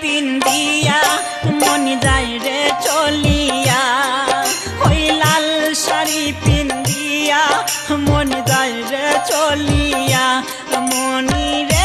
পিন্দিয়া মন যায় রে চলিয়া, ওই লাল শাড়ি পিন্দিয়া মন যায় রে চলিয়া, মনি রে